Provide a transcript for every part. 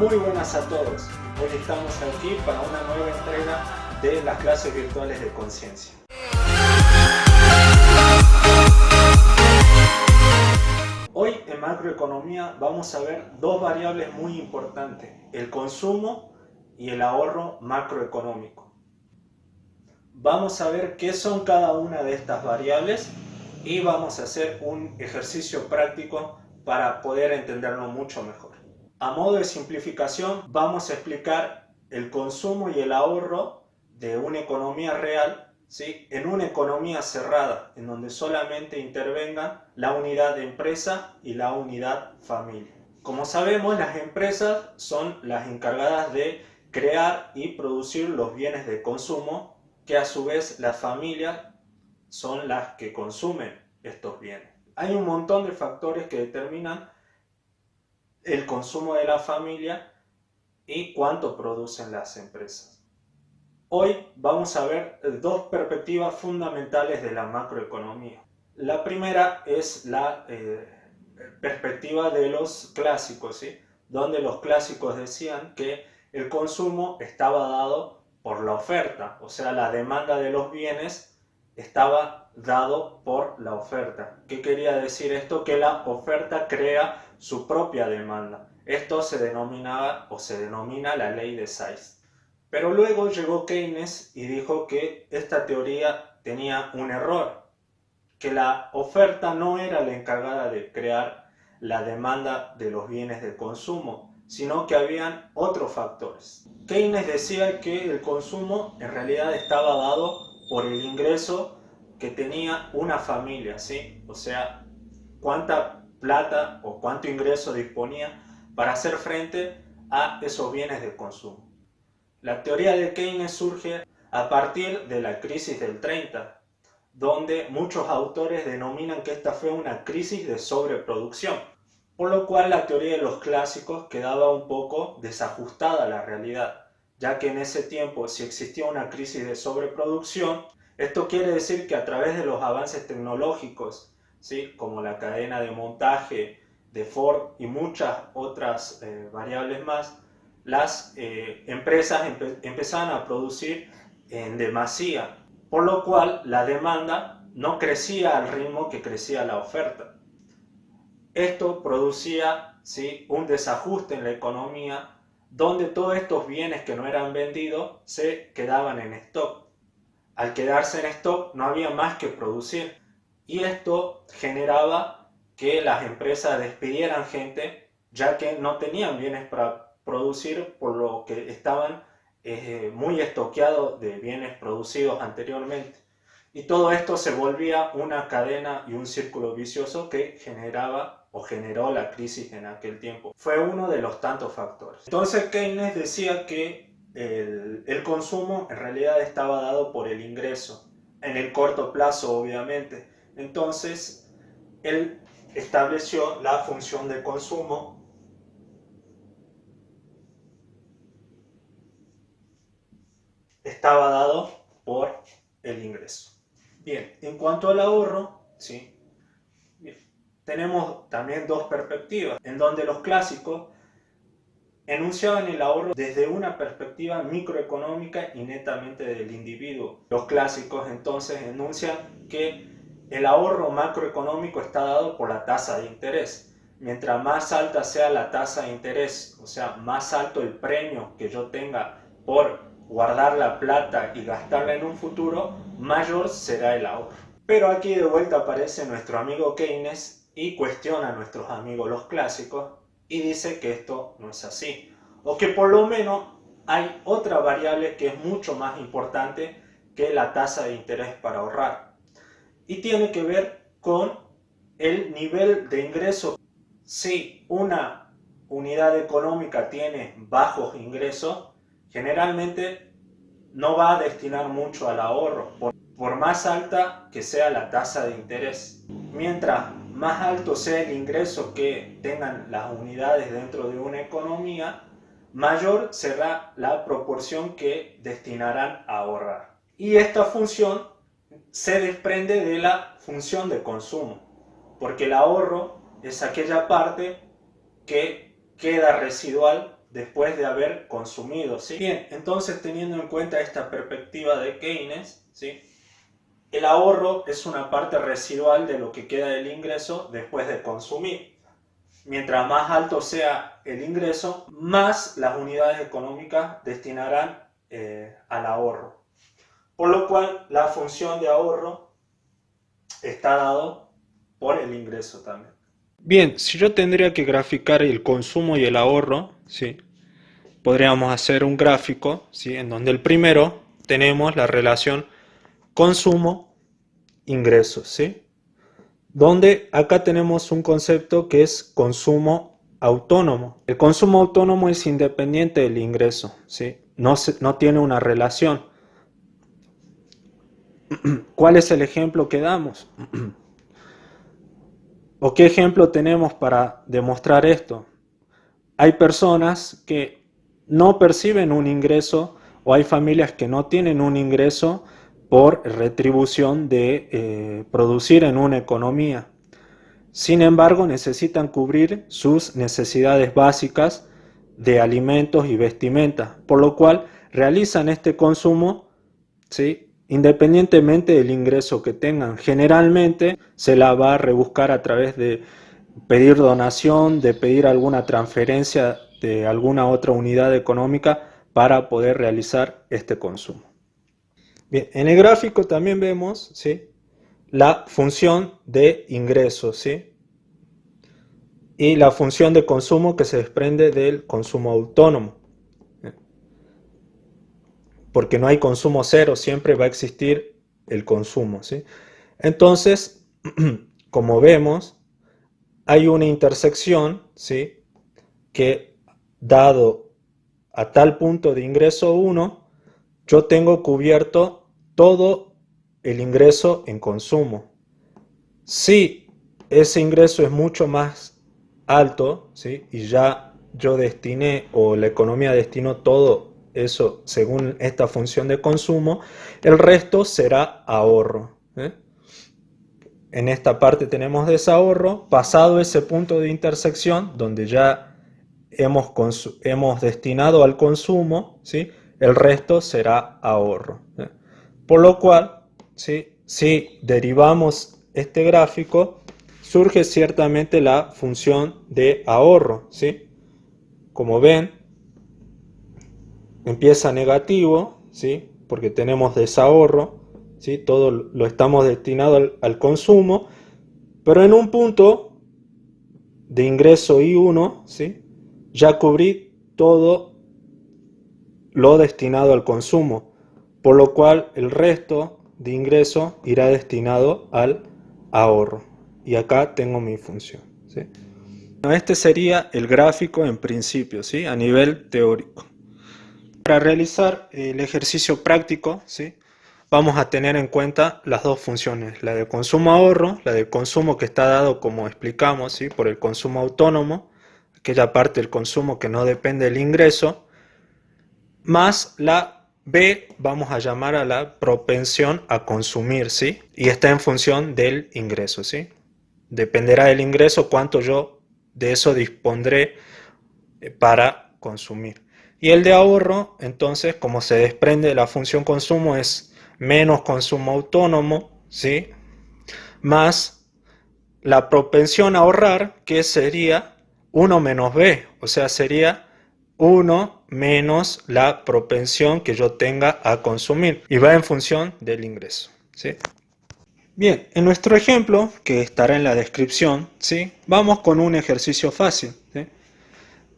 Muy buenas a todos. Hoy estamos aquí para una nueva entrega de las clases virtuales de conciencia. Hoy en macroeconomía vamos a ver dos variables muy importantes, el consumo y el ahorro macroeconómico. Vamos a ver qué son cada una de estas variables y vamos a hacer un ejercicio práctico para poder entenderlo mucho mejor. A modo de simplificación, vamos a explicar el consumo y el ahorro de una economía real, ¿sí?, en una economía cerrada, en donde solamente intervengan la unidad de empresa y la unidad familia. Como sabemos, las empresas son las encargadas de crear y producir los bienes de consumo, que a su vez las familias son las que consumen estos bienes. Hay un montón de factores que determinan el consumo de la familia y cuánto producen las empresas. Hoy vamos a ver dos perspectivas fundamentales de la macroeconomía. La primera es la perspectiva de los clásicos, ¿sí?, donde los clásicos decían que el consumo estaba dado por la oferta, o sea, la demanda de los bienes estaba dado por la oferta. ¿Qué quería decir esto? Que la oferta crea su propia demanda. Esto se denominaba o se denomina la ley de Sayce. Pero luego llegó Keynes y dijo que esta teoría tenía un error, que la oferta no era la encargada de crear la demanda de los bienes de consumo, sino que habían otros factores. Keynes decía que el consumo en realidad estaba dado por el ingreso que tenía una familia, ¿sí? O sea, cuánta plata o cuánto ingreso disponía para hacer frente a esos bienes de consumo. La teoría de Keynes surge a partir de la crisis del 30, donde muchos autores denominan que esta fue una crisis de sobreproducción, por lo cual la teoría de los clásicos quedaba un poco desajustada a la realidad, ya que en ese tiempo, si existía una crisis de sobreproducción, esto quiere decir que a través de los avances tecnológicos, ¿sí?, como la cadena de montaje de Ford y muchas otras variables más, las empresas empezaban a producir en demasía, por lo cual la demanda no crecía al ritmo que crecía la oferta. Esto producía, ¿sí?, un desajuste en la economía, donde todos estos bienes que no eran vendidos se quedaban en stock. Al quedarse en stock no había más que producir, y esto generaba que las empresas despidieran gente, ya que no tenían bienes para producir, por lo que estaban muy estoqueados de bienes producidos anteriormente. Y todo esto se volvía una cadena y un círculo vicioso que generaba o generó la crisis en aquel tiempo. Fue uno de los tantos factores. Entonces Keynes decía que el consumo en realidad estaba dado por el ingreso, en el corto plazo obviamente. Entonces él estableció la función de consumo estaba dado por el ingreso. Bien, en cuanto al ahorro, ¿sí?, bien, tenemos también dos perspectivas, en donde los clásicos enunciaban el ahorro desde una perspectiva microeconómica y netamente del individuo. Los clásicos entonces enuncian que el ahorro macroeconómico está dado por la tasa de interés. Mientras más alta sea la tasa de interés, o sea, más alto el premio que yo tenga por guardar la plata y gastarla en un futuro, mayor será el ahorro. Pero aquí de vuelta aparece nuestro amigo Keynes y cuestiona a nuestros amigos los clásicos y dice que esto no es así, o que por lo menos hay otra variable que es mucho más importante que la tasa de interés para ahorrar, y tiene que ver con el nivel de ingreso. Si una unidad económica tiene bajos ingresos, generalmente no va a destinar mucho al ahorro, por más alta que sea la tasa de interés. Mientras más alto sea el ingreso que tengan las unidades dentro de una economía, mayor será la proporción que destinarán a ahorrar. Y esta función se desprende de la función de consumo, porque el ahorro es aquella parte que queda residual después de haber consumido, ¿sí? Bien, entonces teniendo en cuenta esta perspectiva de Keynes, ¿sí? El ahorro es una parte residual de lo que queda del ingreso después de consumir. Mientras más alto sea el ingreso, más las unidades económicas destinarán al ahorro. Por lo cual, la función de ahorro está dado por el ingreso también. Bien, si yo tendría que graficar el consumo y el ahorro, ¿sí? Podríamos hacer un gráfico, ¿sí? En donde el primero tenemos la relación consumo-ingresos, ¿sí? Donde acá tenemos un concepto que es consumo autónomo. El consumo autónomo es independiente del ingreso, ¿sí? No tiene una relación. ¿Cuál es el ejemplo que damos? ¿O qué ejemplo tenemos para demostrar esto? Hay personas que no perciben un ingreso o hay familias que no tienen un ingreso por retribución de producir en una economía. Sin embargo, necesitan cubrir sus necesidades básicas de alimentos y vestimenta, por lo cual realizan este consumo, ¿sí? Independientemente del ingreso que tengan. Generalmente se la va a rebuscar a través de pedir donación, de pedir alguna transferencia de alguna otra unidad económica para poder realizar este consumo. Bien, en el gráfico también vemos, ¿sí?, la función de ingresos, ¿sí?, y la función de consumo que se desprende del consumo autónomo. Porque no hay consumo cero, siempre va a existir el consumo, ¿sí? Entonces, como vemos, hay una intersección, ¿sí?, que dado a tal punto de ingreso 1, yo tengo cubierto todo el ingreso en consumo. Si ese ingreso es mucho más alto, ¿sí?, y ya yo destiné o la economía destinó todo eso según esta función de consumo, el resto será ahorro, ¿eh? En esta parte tenemos desahorro. Pasado ese punto de intersección donde ya hemos destinado al consumo, ¿sí?, el resto será ahorro, ¿eh? Por lo cual, ¿sí?, si derivamos este gráfico, surge ciertamente la función de ahorro, ¿sí? Como ven, empieza negativo, ¿sí?, porque tenemos desahorro, ¿sí?, todo lo estamos destinado al consumo, pero en un punto de ingreso I1, ¿sí?, ya cubrí todo lo destinado al consumo, por lo cual el resto de ingreso irá destinado al ahorro. Y acá tengo mi función, ¿sí? Bueno, este sería el gráfico en principio, ¿sí?, a nivel teórico. Para realizar el ejercicio práctico, ¿sí?, vamos a tener en cuenta las dos funciones, la de consumo-ahorro, la de consumo que está dado, como explicamos, ¿sí?, por el consumo autónomo, aquella parte del consumo que no depende del ingreso, más la B, vamos a llamar a la propensión a consumir, ¿sí?, y está en función del ingreso, ¿sí? Dependerá del ingreso cuánto yo de eso dispondré para consumir. Y el de ahorro, entonces, como se desprende de la función consumo, es menos consumo autónomo, ¿sí?, más la propensión a ahorrar, que sería 1 menos B, o sea, sería 1 menos la propensión que yo tenga a consumir, y va en función del ingreso, ¿sí? Bien, en nuestro ejemplo, que estará en la descripción, ¿sí?, vamos con un ejercicio fácil, ¿sí?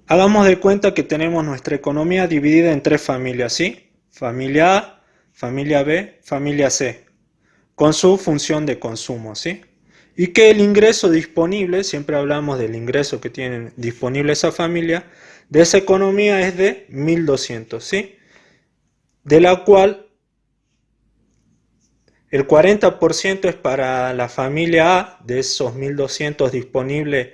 Hagamos de cuenta que tenemos nuestra economía dividida en 3 familias, ¿sí? Familia A, familia B, familia C, con su función de consumo, ¿sí? Y que el ingreso disponible, siempre hablamos del ingreso que tiene disponible esa familia, de esa economía es de 1.200, ¿sí? De la cual el 40% es para la familia A, de esos 1.200 disponibles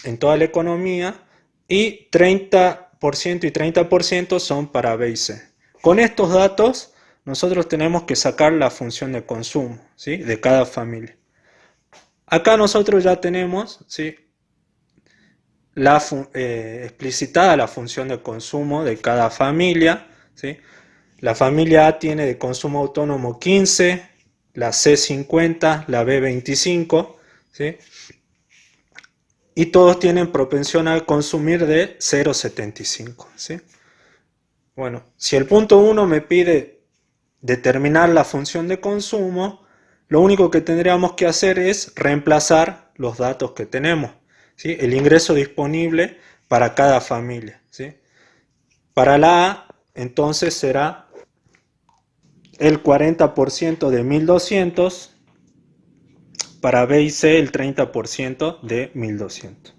en toda la economía, y 30% y 30% son para B y C. Con estos datos nosotros tenemos que sacar la función de consumo, ¿sí?, de cada familia. Acá nosotros ya tenemos, ¿sí?, explicitada la función de consumo de cada familia, ¿sí? La familia A tiene de consumo autónomo 15, la C 50, la B 25, ¿sí? Y todos tienen propensión a consumir de 0,75, ¿sí? Bueno, si el punto 1 me pide determinar la función de consumo, lo único que tendríamos que hacer es reemplazar los datos que tenemos, ¿sí? El ingreso disponible para cada familia, ¿sí? Para la A, entonces será el 40% de 1200, para B y C el 30% de 1200.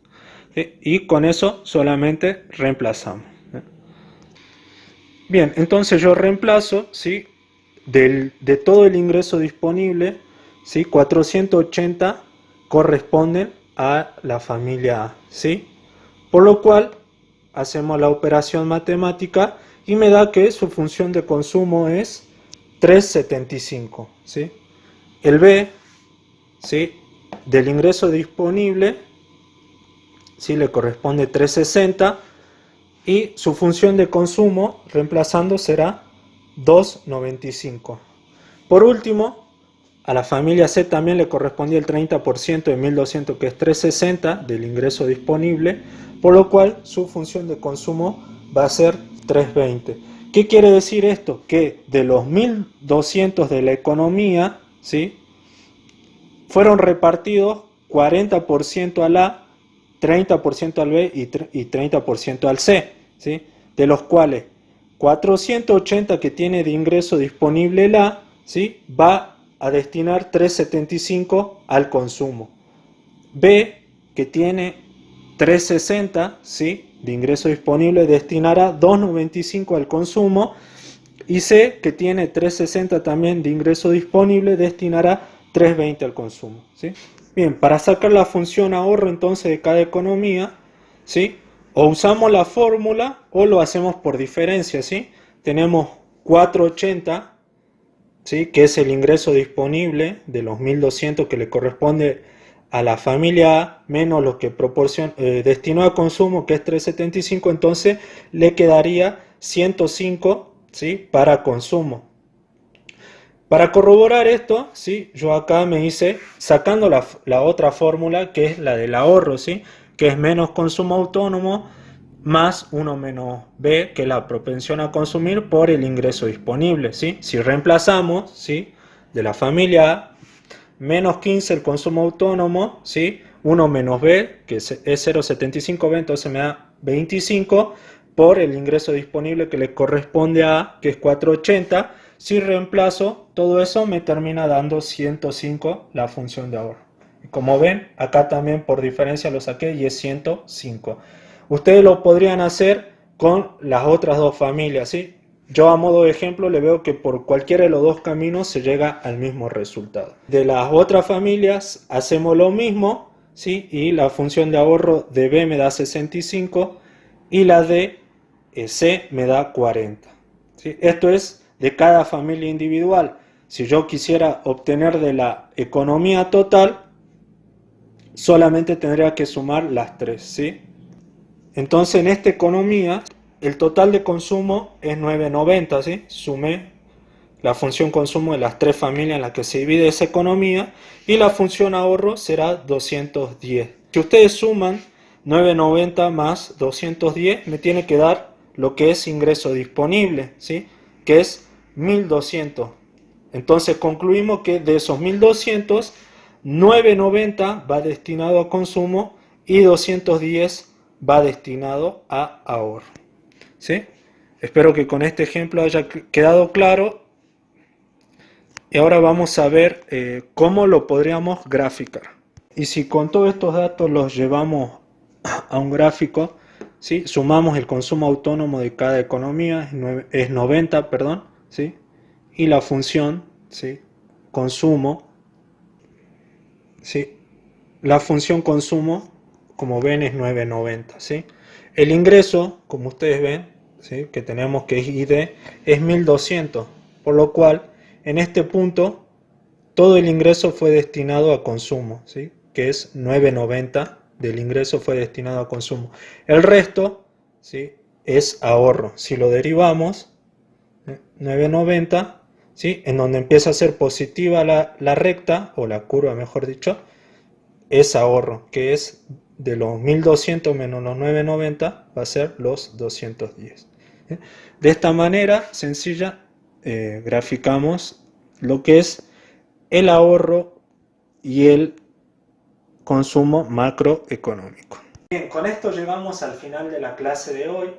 ¿Sí? Y con eso solamente reemplazamos. Bien, entonces yo reemplazo, ¿sí? De todo el ingreso disponible, ¿sí? 480 corresponden a la familia A, ¿sí? Por lo cual hacemos la operación matemática y me da que su función de consumo es 3,75, ¿sí? El B, ¿sí? Del ingreso disponible, ¿sí? Le corresponde 3,60 y su función de consumo reemplazando será 2,95. Por último, a la familia C también le correspondía el 30% de 1200, que es 360 del ingreso disponible, por lo cual su función de consumo va a ser 320. ¿Qué quiere decir esto? Que de los 1200 de la economía, ¿sí? Fueron repartidos 40% al A, 30% al B y 30% al C, ¿sí? De los cuales 480 que tiene de ingreso disponible el A, ¿sí? Va a destinar 375 al consumo. B, que tiene 360, ¿sí? De ingreso disponible, destinará 295 al consumo. Y C, que tiene 360 también de ingreso disponible, destinará 320 al consumo, ¿sí? Bien, para sacar la función ahorro entonces de cada economía, ¿sí? O usamos la fórmula o lo hacemos por diferencia, ¿sí? Tenemos 480, ¿sí? Que es el ingreso disponible de los 1200 que le corresponde a la familia A, menos lo que destinó a consumo, que es 375, entonces le quedaría 105, ¿sí? Para consumo. Para corroborar esto, ¿sí? Yo acá me hice sacando la otra fórmula, que es la del ahorro, ¿sí? Que es menos consumo autónomo más 1 menos B, que es la propensión a consumir por el ingreso disponible, ¿sí? Si reemplazamos, ¿sí? De la familia A, menos 15 el consumo autónomo, ¿sí? 1 menos B, que es 0,75B, entonces me da 25 por el ingreso disponible que le corresponde a A, que es 480. Si reemplazo todo eso, me termina dando 105 la función de ahorro. Como ven, acá también por diferencia lo saqué y es 105. Ustedes lo podrían hacer con las otras dos familias, ¿sí? Yo a modo de ejemplo le veo que por cualquiera de los dos caminos se llega al mismo resultado. De las otras familias hacemos lo mismo, ¿sí? Y la función de ahorro de B me da 65 y la de C me da 40. ¿Sí? Esto es de cada familia individual. Si yo quisiera obtener de la economía total, solamente tendría que sumar las tres, ¿sí? Entonces en esta economía el total de consumo es 990, ¿sí? Sumé la función consumo de las tres familias en las que se divide esa economía y la función ahorro será 210. Si ustedes suman 990 más 210 me tiene que dar lo que es ingreso disponible, ¿sí? Que es 1200. Entonces concluimos que de esos 1200, 990 va destinado a consumo y 210 va destinado a ahorro, ¿sí? Espero que con este ejemplo haya quedado claro. Y ahora vamos a ver cómo lo podríamos graficar. Y si con todos estos datos los llevamos a un gráfico, ¿sí? Sumamos el consumo autónomo de cada economía, es 90, perdón, ¿sí? Y la función, ¿sí? Consumo, ¿sí? La función consumo, como ven, es 990, ¿sí? El ingreso, como ustedes ven, ¿sí? Que tenemos que es ID, es 1200, por lo cual en este punto todo el ingreso fue destinado a consumo, ¿sí? Que es 990 del ingreso fue destinado a consumo. El resto, ¿sí?, es ahorro. Si lo derivamos, 990, ¿sí?, en donde empieza a ser positiva la recta, o la curva mejor dicho, es ahorro, que es de los 1200 menos los 990, va a ser los 210. De esta manera sencilla graficamos lo que es el ahorro y el consumo macroeconómico. Bien, con esto llegamos al final de la clase de hoy.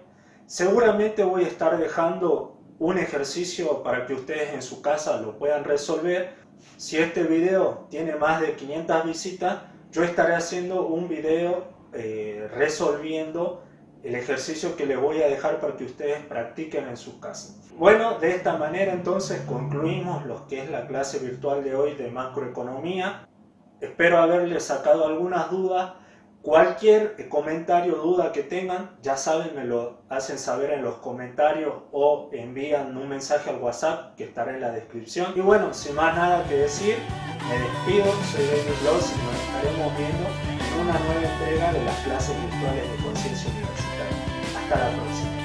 Seguramente voy a estar dejando un ejercicio para que ustedes en su casa lo puedan resolver. Si este video tiene más de 500 visitas, yo estaré haciendo un video resolviendo el ejercicio que les voy a dejar para que ustedes practiquen en sus casas. Bueno, de esta manera entonces concluimos lo que es la clase virtual de hoy de macroeconomía. Espero haberles sacado algunas dudas. Cualquier comentario o duda que tengan, ya saben, me lo hacen saber en los comentarios o envían un mensaje al WhatsApp que estará en la descripción. Y bueno, sin más nada que decir, me despido, soy David Bloss y nos estaremos viendo en una nueva entrega de las clases virtuales de Conciencia Universitaria. Hasta la próxima.